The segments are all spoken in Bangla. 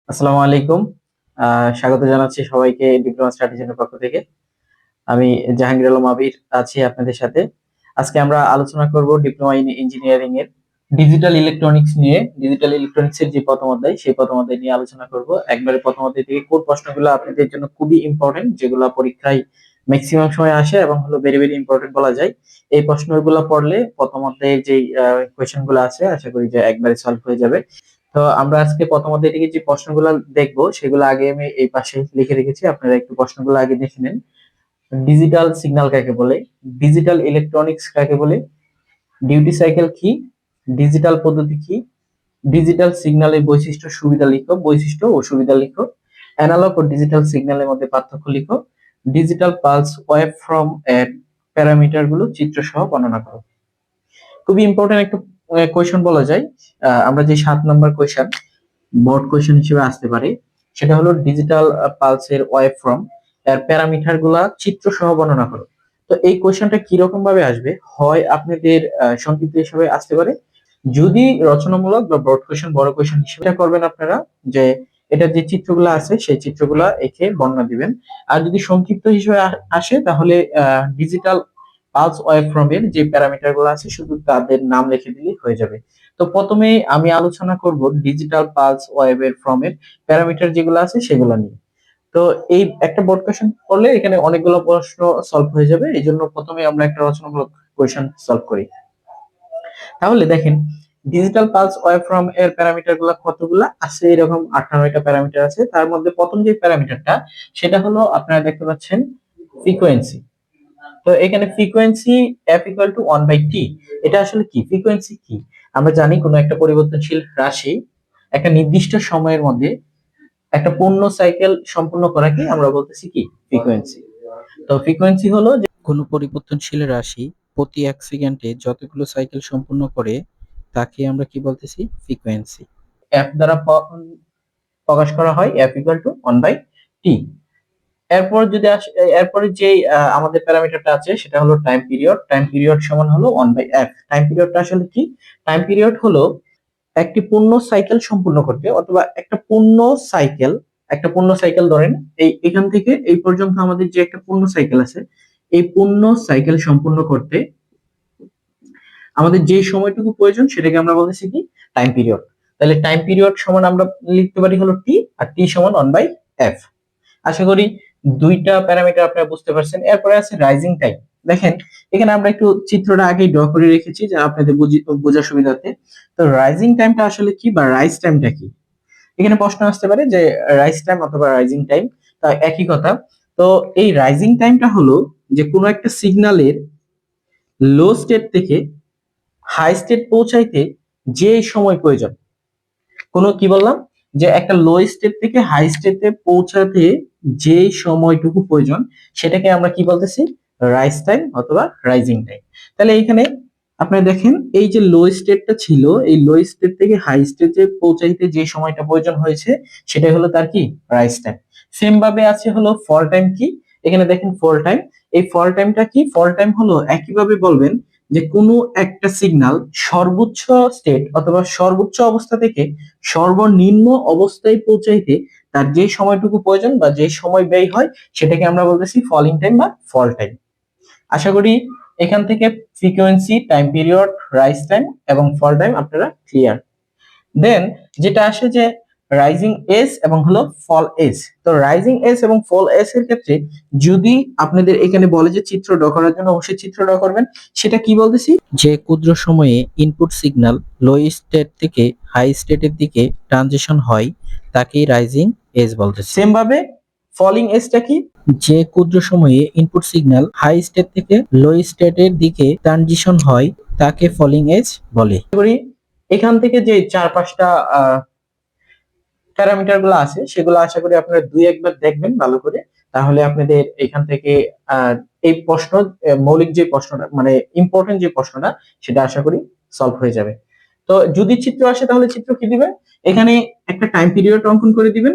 আসসালামু আলাইকুম। স্বাগত জানাচ্ছি সবাইকে ডিপ্লোমা স্ট্র্যাটেজির পক্ষ থেকে। আমি জাহাঙ্গীর আলম আবির আছি আপনাদের সাথে। আজকে আমরা আলোচনা করব ডিপ্লোমা ইন ইঞ্জিনিয়ারিং এর ডিজিটাল ইলেকট্রনিক্স নিয়ে। ডিজিটাল ইলেকট্রনিক্স এর যে প্রথম অধ্যায়, সেই প্রথম অধ্যায় নিয়ে আলোচনা করব। একবারে প্রথম অধ্যায় থেকে কোন প্রশ্নগুলো আপনাদের জন্য খুবই ইম্পর্টেন্ট, যেগুলো পরীক্ষায় ম্যাক্সিমাম সময় আসে এবং হলো ভেরি ভেরি ইম্পর্টেন্ট বলা যায়। এই প্রশ্নগুলো পড়লে প্রথম অধ্যায়ে যে কোয়েশ্চেন গুলো আছে, আশা করি যে একবারে সলভ হয়ে যাবে। তো আমরা আজকে প্রথম অধ্যায় থেকে যে প্রশ্নগুলো দেখবো, সেগুলো আগে আমি এই পাশে লিখে রেখেছি, আপনারা একটু প্রশ্নগুলো আগে দেখে নেন। ডিজিটাল সিগন্যাল কাকে বলে? ডিজিটাল ইলেকট্রনিক্স কাকে বলে? ডিউটি সাইকেল কি? ডিজিটাল পদ্ধতি কি? ডিজিটাল সিগন্যালের বৈশিষ্ট্য সুবিধা লিখো, বৈশিষ্ট্য ও সুবিধা লিখো। অ্যানালগ ও ডিজিটাল সিগন্যালের মধ্যে পার্থক্য লিখো। ডিজিটাল পালস ওয়েভ ফ্রম এর প্যারামিটার গুলো চিত্র সহ বর্ণনা করো। খুবই ইম্পর্টেন্ট একটা কোয়েশন বলা যায়। আমরা যে 7 নম্বর কোয়েশন বোর্ড কোয়েশন হিসেবে আসতে পারে, সেটা হলো ডিজিটাল পালসের ওয়েভ ফর্ম এর প্যারামিটার গুলা চিত্র সহ বর্ণনা করো। তো এই কোয়েশনটা কি রকম ভাবে আসবে? হয় আপনাদের সংক্ষিপ্ত হিসেবে আসতে পারে, যদি রচনামূলক বা ব্রড কোয়েশন, বড় কোয়েশন হিসেবে এটা করবেন আপনারা, যে এটা যে চিত্রগুলো আছে সেই চিত্রগুলা এঁকে বর্ণনা দিবেন। আর যদি সংক্ষিপ্ত হিসেবে আসে, তাহলে ডিজিটাল পালস ওয়েভ ফর্ম এর যে প্যারামিটার গুলো আছে শুধু তাদের নাম লিখে দিলেই হয়ে যাবে। তো প্রথমে আমি আলোচনা করব ডিজিটাল পালস ওয়েভ এর ফর্ম এর প্যারামিটার যেগুলো আছে সেগুলো নিয়ে। তো এই একটা বোর্ড কোয়েশ্চেন করলে এখানে অনেকগুলো প্রশ্ন সলভ হয়ে যাবে, এই জন্য প্রথমে আমরা একটা রচনামূলক কোয়েশ্চেন সলভ করি। তাহলে দেখেন, ডিজিটাল পালস ওয়েভ ফর্ম এর প্যারামিটার গুলো কতগুলা আছে? এরকম 58টা প্যারামিটার আছে। তার মধ্যে প্রথম যে প্যারামিটারটা, সেটা হলো আপনারা দেখতে পাচ্ছেন ফ্রিকোয়েন্সি। তো এখানে frequency f equal to 1/t। এটা আসলে কি? ফ্রিকোয়েন্সি কি? আমরা জানি কোনো একটা পরিবর্তনশীল রাশি একটা নির্দিষ্ট সময়ের মধ্যে একটা পূর্ণ সাইকেল সম্পূর্ণ করাকে আমরা বলতেছি কি? ফ্রিকোয়েন্সি। তো ফ্রিকোয়েন্সি হলো যে কোনো পরিবর্তনশীল রাশি প্রতি 1 সেকেন্ডে যতগুলো সাইকেল সম্পূর্ণ করে, তাকে আমরা কি বলতেছি? ফ্রিকোয়েন্সি। f দ্বারা প্রকাশ করা হয়, f ইকুয়াল টু 1/t। এরপর যদি এরপরে যে আমাদের প্যারামিটারটা আছে, সেটা হলো টাইম পিরিয়ড। টাইম পিরিয়ড সমান হলো 1/f। টাইম পিরিয়ডটা আসলে কি? টাইম পিরিয়ড হলো একটি পূর্ণ সাইকেল সম্পূর্ণ করতে, অথবা একটা পূর্ণ সাইকেল ধরেন, এই এখান থেকে এই পর্যন্ত আমাদের যে একটা পূর্ণ সাইকেল আছে, এই পূর্ণ সাইকেল সম্পূর্ণ করতে আমাদের যে সময়টুকু প্রয়োজন, সেটাকে আমরা বলতেছি কি? Time period. তাহলে টাইম পিরিয়ড সমান আমরা লিখতে পারি হলো টি, আর টি সমান 1/f। আশা করি দুইটা প্যারামিটার আপনারা বুঝতে পারছেন। এরপরে আছে রাইজিং টাইম। দেখেন, এখানে আমরা একটু চিত্রটা আগেই ড্র করে রেখেছি, যা আপনাদের বোঝার সুবিধার্থে। তো রাইজিং টাইমটা আসলে কি, বা রাইজ টাইমটা কি? এখানে প্রশ্ন আসতে পারে যে রাইজ টাইম অথবা রাইজিং টাইম, তা একই কথা। তো এই রাইজিং টাইমটা হলো যে কোনো একটা সিগন্যালের লো স্টেট থেকে হাই স্টেট পৌঁছাইতে যে সময় প্রয়োজন। কোনো কি বললাম, যে একটা লো স্টেট থেকে হাই স্টেটে পৌঁছাতে যে সময়টুকু প্রয়োজন, সেটাকে আমরা কি বলতেছি? রাইজ টাইম অথবা রাইজিং টাইম। তাহলে এখানে আপনি দেখেন, এই যে লো স্টেটটা ছিল, এই লো স্টেট থেকে হাই স্টেটে পৌঁছাইতে যে সময়টা প্রয়োজন হয়েছে, সেটাই হলো তার কি? Rise time. সেম ভাবে আছে হলো ফল টাইম। কি? এখানে দেখেন ফল টাইম। এই ফল টাইমটা কি? ফল টাইম হলো একইভাবে বলবেন যে কোনো একটা সিগন্যাল সর্বোচ্চ স্টেট অথবা সর্বোচ্চ অবস্থা থেকে সর্বনিম্ন অবস্থায় পৌঁছাইতে তার যে সময়টুকু প্রয়োজন বা যে সময় ব্যয় হয়, সেটাকে আমরা বলতেছি ফলিং টাইম বা ফল টাইম। আশা করি এখান থেকে frequency, time period, rise time এবং ফল টাইম আপনারা ক্লিয়ার। দেন যেটা আসে যে রাইজিং এজ এবং হলো ফল এজ। তো রাইজিং এজ এবং ফল এজ এর ক্ষেত্রে যদি আপনাদের এখানে বলে যে চিত্র ড্র করার জন্য, অবশ্যই চিত্র ড্র করবেন। সেটা কি বলতেছি? যে ক্ষুদ্র সময়ে ইনপুট সিগন্যাল লো স্টেট থেকে হাই স্টেটের দিকে ট্রানজিশন হয়, তাকেই রাইজিং এজ বলতেছি। সেম ভাবে ফলিং এজটা কি? যে ক্ষুদ্র সময়ে ইনপুট সিগন্যাল হাই স্টেট থেকে লো স্টেটের দিকে ট্রানজিশন হয়, তাকে ফলিং এজ বলে। এখান থেকে যে 4-5টা প্যারামিটার গুলো আছে, সেগুলো আশা করি আপনারা দুই একবার দেখবেন ভালো করে, তাহলে আপনাদের এখান থেকে এই প্রশ্ন, মৌলিক যে প্রশ্নটা, মানে ইম্পর্টেন্ট যে প্রশ্নটা, সেটা আশা করি সলভ হয়ে যাবে। তো যদি চিত্র আসে, তাহলে চিত্র কি দিবেন? এখানে একটা টাইম পিরিয়ড অঙ্কন করে দিবেন,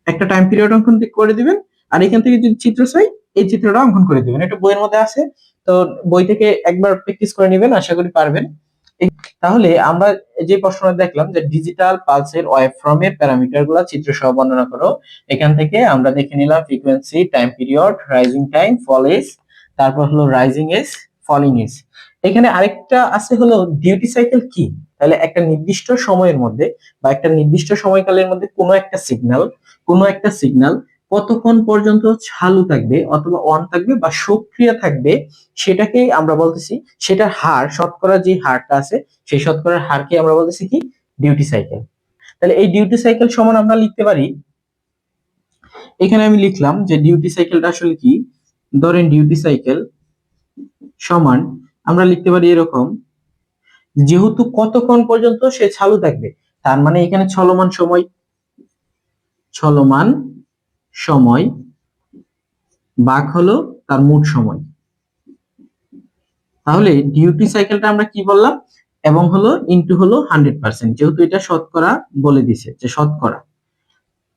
একটা টাইম পিরিয়ড অঙ্কন করে দিবেন। আর এখান থেকে যদি চিত্র চাই, এই চিত্রটা অঙ্কন করে দিবেন। এটা বইয়ের মধ্যে আছে, তো বই থেকে একবার প্র্যাকটিস করে নেবেন, আশা করি পারবেন। তাহলে আমরা যে প্রশ্নটা দেখলাম যে ডিজিটাল পালসের ওয়েভফর্মের প্যারামিটার গুলা চিত্র সহ বর্ণনা করো। এখান থেকে আমরা দেখে নিলাম frequency, time period, rising time, fall edge, তারপর হলো রাইজিং এজ, ফলিং এজ। এখানে আরেকটা আছে হলো ডিউটি সাইকেল কি। তাহলে একটা নির্দিষ্ট সময়ের মধ্যে বা একটা নির্দিষ্ট সময়কালের মধ্যে কোনো একটা সিগন্যাল কতক্ষণ পর্যন্ত চালু থাকবে অথবা অন থাকবে বা সক্রিয় থাকবে, সেটাকেই আমরা বলতেছি, সেটার হার, শতকরা যে হারটা আছে সেই শতকরার হারকে আমরা বলতেছি কি, ডিউটি সাইকেল। তাহলে এই ডিউটি সাইকেল সমান আমরা লিখতে পারি, এখানে আমি লিখলাম যে ডিউটি সাইকেলটা আসলে কি। ধরেন ডিউটি সাইকেল সমান আমরা লিখতে পারি এরকম, যেহেতু কতক্ষণ পর্যন্ত সে চালু থাকবে, তার মানে এখানে চলমান সময় ভাগ হলো তার মোট সময়। তাহলে ডিউটি সাইকেলটা আমরা কি বললাম, এবং হলো ইনটু হলো 100%, যেহেতু এটা শতকরা বলে দিছে যে শতকরা।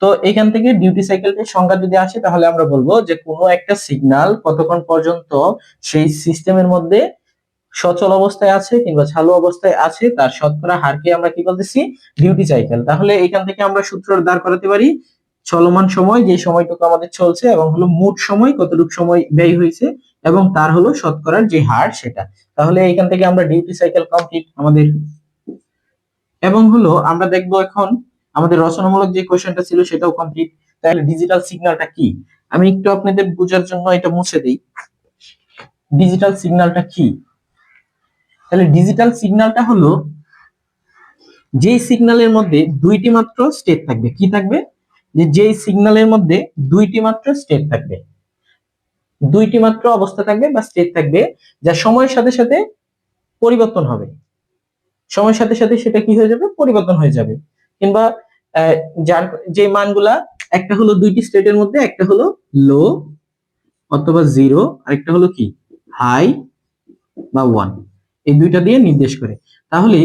তো এখান থেকে ডিউটি সাইকেলটির সংজ্ঞা যদি আসে তাহলে আমরা বলবো যে কোনো একটা সিগন্যাল কতক্ষণ পর্যন্ত সেই সিস্টেমের মধ্যে সচল অবস্থায় আছে কিংবা চালু অবস্থায় আছে তার শতকরা হারকে আমরা কি বলতেছি, ডিউটি সাইকেল। তাহলে এখান থেকে আমরা সূত্র দাঁড় করাতে পারি, চলমান সময় যে সময়টুকু আমাদের চলছে এবং হলো মোট সময় কতটুকু সময় ব্যয় হয়েছে এবং তার হলো শতকরার যে হার সেটা। তাহলে এখান থেকে আমরা ডিউটি সাইকেল কমপ্লিট আমাদের। এবং হলো আমরা দেখবো এখন আমাদের রচনামূলক যে কোশ্চেনটা ছিল সেটাও কমপ্লিট। তাহলে ডিজিটাল সিগন্যালটা কি, আমি একটু আপনাদের বোঝার জন্য এটা মুছে দিই। ডিজিটাল সিগন্যালটা কি? তাহলে ডিজিটাল সিগন্যালটা হলো যে সিগন্যালের মধ্যে দুইটি মাত্র স্টেট থাকবে। কি থাকবে? যে সিগন্যালের মধ্যে দুইটি মাত্র স্টেট থাকবে, দুইটি মাত্র অবস্থা থাকবে বা স্টেট থাকবে, যা সময়ের সাথে সাথে পরিবর্তন হবে। সময়ের সাথে সাথে সেটা কি হয়ে যাবে, পরিবর্তন হয়ে যাবে। কিংবা যার যে মানগুলা, একটা হলো দুইটি স্টেটের মধ্যে, একটা হলো লো অথবা জিরো, আরেকটা হলো কি, হাই বা ওয়ান, এই দুইটা দিয়ে নির্দেশ করে। তাহলে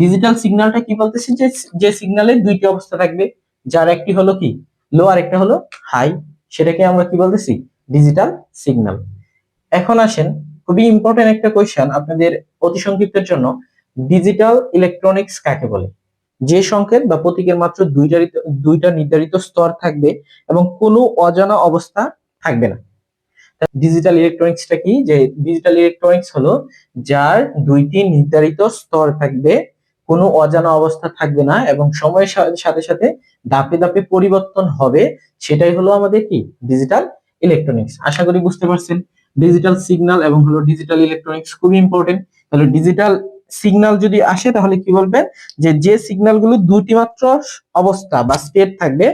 ডিজিটাল সিগন্যালটা কি বলতেছে, যে যে সিগন্যালের দুইটি অবস্থা থাকবে, যার একটি হলো কি লো আর একটা হলো হাই, সেটাকে আমরা কি বলতেছি, ডিজিটাল সিগন্যাল। এখন আসেন খুবই ইম্পর্টেন্ট একটা কোয়েশ্চেন আপনাদের অতি সংক্ষিপ্তের জন্য, ডিজিটাল ইলেকট্রনিক্স কাকে বলে? যে সংকেত বা প্রতীকের মাত্র দুইটা নির্ধারিত স্তর থাকবে এবং কোনো অজানা অবস্থা থাকবে না। ডিজিটাল ইলেকট্রনিক্সটা কি? যে ডিজিটাল ইলেকট্রনিক্স হলো যার দুইটি নির্ধারিত স্তর থাকবে, কোনো অজানা অবস্থা থাকবে না এবং সময়ের সাথে সাথে ধাপে ধাপে পরিবর্তন হবে, সেটাই হলো আমাদের কি, ডিজিটাল ইলেকট্রনিক্স। আশা করি বুঝতে পারছেন। ডিজিটাল সিগন্যাল এবং হলো ডিজিটাল ইলেকট্রনিক্স খুবই ইম্পর্টেন্ট। তাহলে ডিজিটাল সিগন্যাল যদি আসে তাহলে কি বলবেন, যে সিগন্যাল গুলো দুটি মাত্র অবস্থা বা স্টেট থাকবে,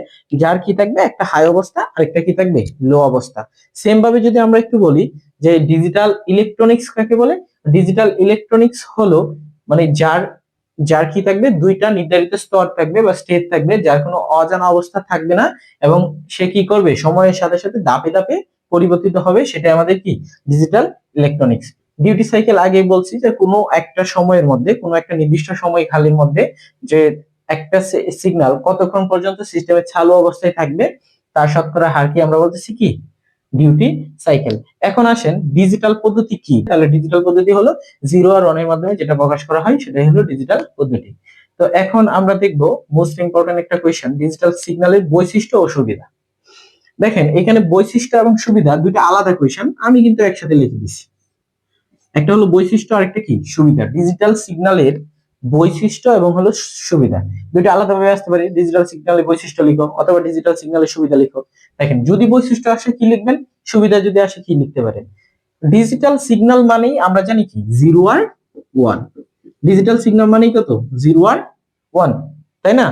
যার কি থাকবে, একটা হাই অবস্থা আর একটা কি থাকবে, লো অবস্থা। সেম ভাবে যদি আমরা একটু বলি যে ডিজিটাল ইলেকট্রনিক্স কাকে বলে, ডিজিটাল ইলেকট্রনিক্স হলো মানে যার যার কি থাকবে, দুইটা নির্ধারিত স্তর থাকবে বা স্টেট থাকবে, যার কোনো অজানা অবস্থা থাকবে না এবং সে কি করবে, সময়ের সাথে সাথে ধাপে ধাপে পরিবর্তিত হবে, সেটা আমাদের কি, ডিজিটাল ইলেকট্রনিক্স। ডিউটি সাইকেল আগে বলছি যে কোনো একটা সময়ের মধ্যে, কোনো একটা নির্দিষ্ট সময় খালির মধ্যে যে একটা সিগন্যাল কতক্ষণ পর্যন্ত সিস্টেমের চালু অবস্থায় থাকবে তার শতকরা হার কি আমরা বলতেছি কি, ডিউটি সাইকেল। এখন আসেন ডিজিটাল পদ্ধতি কি। তাহলে ডিজিটাল পদ্ধতি হলো জিরো আর ওয়ান এর মাধ্যমে যেটা প্রকাশ করা হয় সেটাই হলো ডিজিটাল পদ্ধতি। তো এখন আমরা দেখব মোস্ট ইম্পর্টেন্ট একটা কোয়েশ্চেন, ডিজিটাল সিগন্যালের বৈশিষ্ট্য ও সুবিধা। দেখেন এখানে বৈশিষ্ট্য এবং সুবিধা দুইটা আলাদা কোয়েশ্চেন, আমি কিন্তু একসাথে লিখে দিছি। একটা হলো বৈশিষ্ট্য আর একটা কি, সুবিধা। ডিজিটাল সিগন্যালের বৈশিষ্ট্য এবং হলো সুবিধা দুইটা আলাদা ভাবে আসতে পারে। ডিজিটাল সিগন্যালের বৈশিষ্ট্য লিখো অথবা ডিজিটাল সিগন্যালের সুবিধা লিখো। দেখেন যদি বৈশিষ্ট্য আসে কি লিখবেন, সুবিধা যদি আসে কি লিখতে পারেন। ডিজিটাল সিগন্যাল মানেই আমরা জানি কি, জিরো আর ওয়ান। ডিজিটাল সিগন্যাল মানেই কত, জিরো আর ওয়ান, তাই না?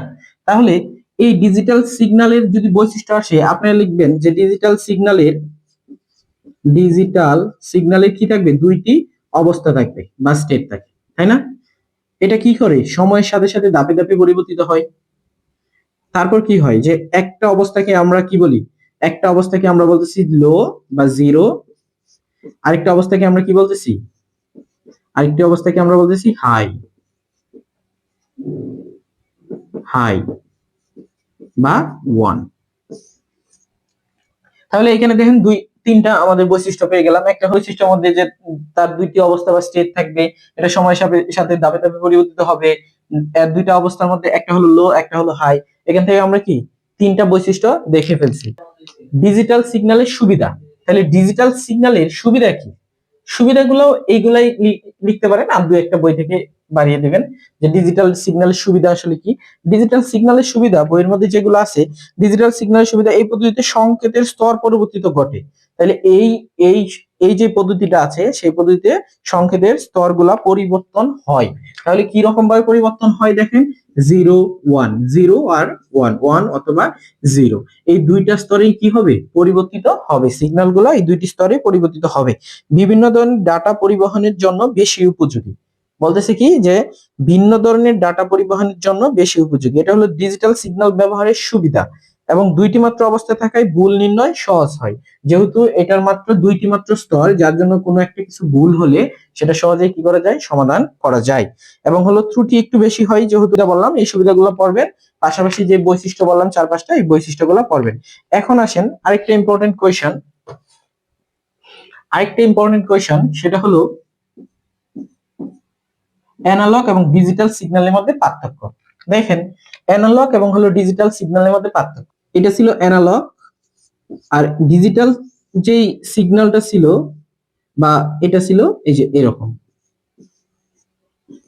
তাহলে এই ডিজিটাল সিগন্যালের যদি বৈশিষ্ট্য আসে আপনারা লিখবেন যে ডিজিটাল সিগন্যালের কি থাকবে, দুইটি অবস্থা থাকবে বা স্টেট থাকবে, তাই না? এটা কি করে, সময়ের সাথে সাথে ধাপে ধাপে পরিবর্তিত হয়। তারপর কি হয়, যে একটা অবস্থাকে আমরা কি বলি, একটা অবস্থাকে আমরা বলতেছি লো বা জিরো, আরেকটা অবস্থাকে আমরা কি বলতেছি, আরেকটি অবস্থাকে আমরা বলতেছি হাই, হাই বা ওয়ান। তাহলে এখানে দেখেন তিনটা আমাদের বৈশিষ্ট্য পেয়ে গেলাম। একটা বৈশিষ্ট্যের মধ্যে যে তার দুইটি অবস্থা বা স্টেট থাকবে, এটা সময়ের সাথে ধাপে ধাপে পরিবর্তিত হবে। এর দুইটা অবস্থার মধ্যে একটা হলো লো, একটা হলো হাই। এখান থেকে আমরা কি তিনটা বৈশিষ্ট্য দেখে ফেলছি। ডিজিটাল সিগন্যালের সুবিধা, তাহলে ডিজিটাল সিগন্যালের সুবিধা কি? সুবিধাগুলো এইগুলাই লিখতে পারেন, আর দু একটা বই থেকে বাড়িয়ে দিবেন যে ডিজিটাল সিগন্যালের সুবিধা আসলে কি। ডিজিটাল সিগন্যালের সুবিধা বইয়ের মধ্যে যেগুলো আছে, ডিজিটাল সিগন্যালের সুবিধা এই পদ্ধতিতে সংকেতের স্তর পরিবর্তিত ঘটে। তাহলে এই এই যে পদ্ধতিটা আছে সেই পদ্ধতিতে সংকেতের স্তরগুলা পরিবর্তন হয়। তাহলে কি রকম ভাবে পরিবর্তন হয় দেখেন, 0 1, 0 আর 1, 1 অথবা 0, এই দুইটা স্তরেই কি হবে, পরিবর্তিত হবে। সিগন্যালগুলো এই দুইটি স্তরে পরিবর্তিত হবে। বিভিন্ন ধরনের ডাটা পরিবহনের জন্য বেশি উপযোগী। বলতেছে কি যে ভিন্ন ধরনের ডাটা পরিবহনের জন্য বেশি উপযোগী। এটা হলো ডিজিটাল সিগন্যাল ব্যবহারের সুবিধা। এবং দুইটি মাত্র অবস্থা থাকায় ভুল নির্ণয় সহজ হয়। যেহেতু এটার মাত্র দুইটি মাত্র স্তর, যার জন্য কোনো একটা কিছু ভুল হলে সেটা সহজেই কি করা যায়, সমাধান করা যায়। এবং হলো ত্রুটি একটু বেশি হয়, যেহেতু এটা বললাম এই সুবিধাগুলো পড়বেন। পাশাপাশি যে বৈশিষ্ট্য বললাম চার পাঁচটা, এই বৈশিষ্ট্যগুলো পড়বেন। এখন আসেন আরেকটা ইম্পর্টেন্ট কোয়েশ্চেন। সেটা হলো অ্যানালগ এবং ডিজিটাল সিগন্যালের মধ্যে পার্থক্য। দেখেন, অ্যানালগ এবং হলো ডিজিটাল সিগন্যালের মধ্যে পার্থক্য। এটা ছিল অ্যানালগ, আর ডিজিটাল যেই সিগন্যালটা ছিল বা এটা ছিল এই যে এরকম,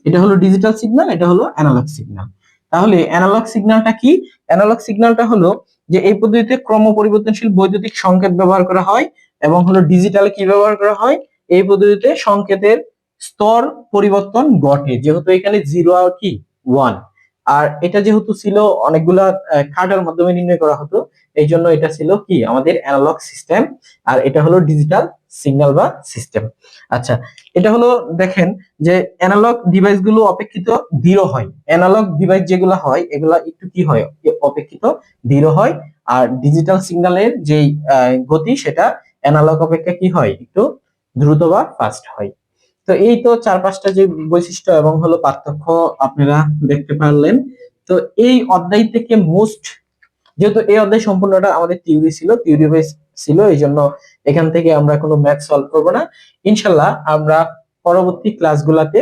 এটা হলো ডিজিটাল সিগন্যাল, এটা হলো অ্যানালগ সিগন্যাল। তাহলে অ্যানালগ সিগন্যালটা কি? অ্যানালগ সিগন্যালটা হলো যে এই পদ্ধতিতে ক্রম পরিবর্তনশীল বৈদ্যুতিক সংকেত ব্যবহার করা হয়। এবং হলো ডিজিটাল কি ব্যবহার করা হয়, এই পদ্ধতিতে সংকেতের স্তর পরিবর্তন ঘটে। যেহেতু এখানে 0 আর কি 1, আর এটা যেহেতু ছিল অনেকগুলা খাটার মাধ্যমে নির্ণয় করা হতো, এই জন্য এটা ছিল কি আমাদের অ্যানালগ সিস্টেম, আর এটা হলো ডিজিটাল সিগন্যাল বা সিস্টেম। আচ্ছা, এটা হলো দেখেন যে অ্যানালগ ডিভাইস গুলো অপেক্ষিত দৃঢ় হয়। অ্যানালগ ডিভাইস যেগুলো হয় এগুলা একটু কি হয়, অপেক্ষিত দৃঢ় হয়। আর ডিজিটাল সিগন্যালের যেই গতি সেটা অ্যানালগ অপেক্ষা কি হয়, একটু দ্রুত বা ফাস্ট হয়। তো এই তো চার পাঁচটা যে বৈশিষ্ট্য এবং হলো পার্থক্য আপনারা দেখতে পারলেন। তো এই অধ্যায় থেকে মোস্ট, যেহেতু এই অধ্যায় সম্পূর্ণটা আমাদের থিওরি বেস ছিল, এই জন্য এখান থেকে আমরা কোনো ম্যাথ সলভ করব না। ইনশাল্লাহ আমরা পরবর্তী ক্লাসগুলোতে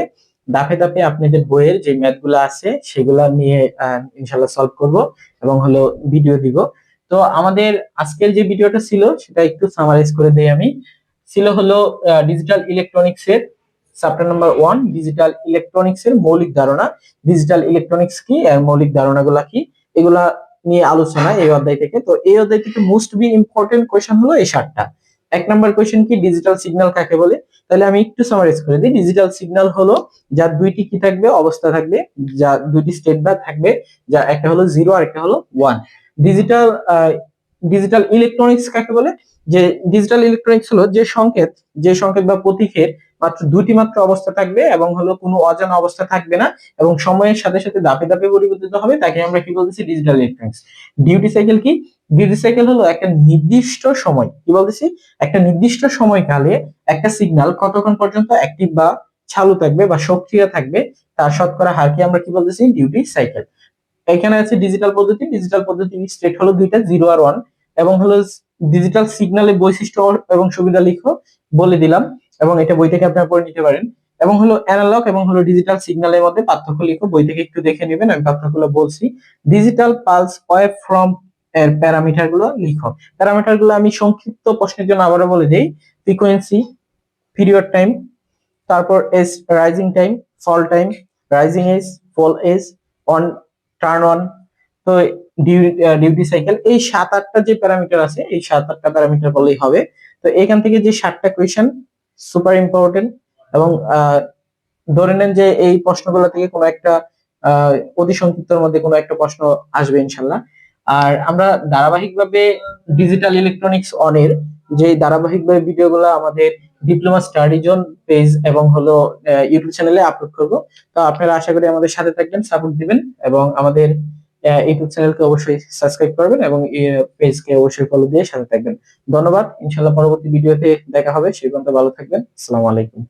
ধাপে ধাপে আপনাদের বইয়ের যে ম্যাথ গুলো আছে সেগুলা নিয়ে ইনশাল্লাহ সলভ করব এবং হলো ভিডিও দিব। তো আমাদের আজকের যে ভিডিওটা ছিল সেটা একটু সামারাইজ করে দেই আমি। ছিল হলো ডিজিটাল ইলেকট্রনিক্স এর চ্যাপ্টার নাম্বার 1, ডিজিটাল ইলেকট্রনিক্স এর মৌলিক ধারণা। ডিজিটাল ইলেকট্রনিক্স কি, এর মৌলিক ধারণাগুলো কি, এগুলা নিয়ে আলোচনা এই অধ্যায় থেকে। তো এই অধ্যায় থেকে মোস্ট বি ইম্পর্টেন্ট কোয়েশ্চেন হলো এই 7টা। এক নাম্বার কোয়েশ্চেন কি, ডিজিটাল সিগন্যাল কাকে বলে? তাহলে আমি একটু সামারাইজ করে দিই। ডিজিটাল সিগন্যাল হলো যার দুইটি কি থাকবে, অবস্থা থাকবে, যা দুইটি স্টেট বার থাকবে, যা একটা হলো 0 আর একটা হলো 1। ডিজিটাল ডিজিটাল ইলেকট্রনিক্স কাকে বলে? যে ডিজিটাল ইলেকট্রনিক্স হলো যে সংকেত বা প্রতীকের মাত্র দুটি মাত্র অবস্থা থাকবে এবং হলো কোনো অজানা অবস্থা থাকবে না, এবং সময়ের সাথে সাথে ধাপে ধাপে পরিবর্তিত হবে, তাকে আমরা কি বলতেছি, ডিজিটাল ইলেকট্রনিক্স। ডিউটি সাইকেল কি? ডিউটি সাইকেল হলো একটা নির্দিষ্ট সময়, কি বলতেছি, একটা নির্দিষ্ট সময়কালে একটা সিগন্যাল কতক্ষণ পর্যন্ত অ্যাক্টিভ বা চালু থাকবে বা সক্রিয় থাকবে, তার শতকরা হারকে আমরা কি বলতেছি, ডিউটি সাইকেল। এখানে আছে ডিজিটাল পদ্ধতি। ডিজিটাল পদ্ধতির স্টেট হলো দুইটা, 0 আর 1। এবং হলো ডিজিটাল সিগন্যালের বৈশিষ্ট্য এবং সুবিধা লিখো, বলে দিলাম, এবং এটা বই থেকে আপনারা পড়ে নিতে পারেন। এবং হলো অ্যানালগ এবং হলো ডিজিটাল সিগন্যালের মধ্যে পার্থক্য লিখো, বই থেকে একটু দেখে নেবেন, আমি পার্থক্যগুলো বলছি। ডিজিটাল পালস ওয়েভ ফ্রম এর প্যারামিটার গুলো লিখো। প্যারামিটার গুলো আমি সংক্ষিপ্ত প্রশ্নের জন্য আবারও বলে দেই। ফ্রিকোয়েন্সি, পিরিয়ড টাইম, তারপর এস rising time, fall time, rising edge, fall edge, on, turn on. তো ডিউটি সাইকেল, এই 7-8টা যে প্যারামিটার আছে এই 7-8টা প্যারামিটার বললেই হবে। তো এখান থেকে যে 7টা কোয়েশ্চেন সুপার ইম্পর্টেন্ট, এবং ধরে নেন যে এই প্রশ্নগুলো থেকে কোনো একটা অতি সংক্ষিপ্তের মধ্যে কোনো একটা প্রশ্ন আসবে ইনশাল্লাহ। আর আমরা ধারাবাহিকভাবে ডিজিটাল ইলেকট্রনিক্স অনের যে ধারাবাহিকভাবে ভিডিওগুলো আমাদের ডিপ্লোমা স্টাডি জোন পেজ এবং হলো ইউটিউব চ্যানেলে আপলোড করব। তো আপনারা আশা করি আমাদের সাথে থাকবেন, সাপোর্ট দিবেন, এবং আমাদের ইউটিউব চ্যানেলকে অবশ্যই সাবস্ক্রাইব করবেন এবং পেজকে অবশ্যই ফলো দিয়ে সাথে থাকবেন। ধন্যবাদ। ইনশাল্লাহ পরবর্তী ভিডিওতে দেখা হবে। সেই পর্যন্ত ভালো থাকবেন। আসসালামু আলাইকুম।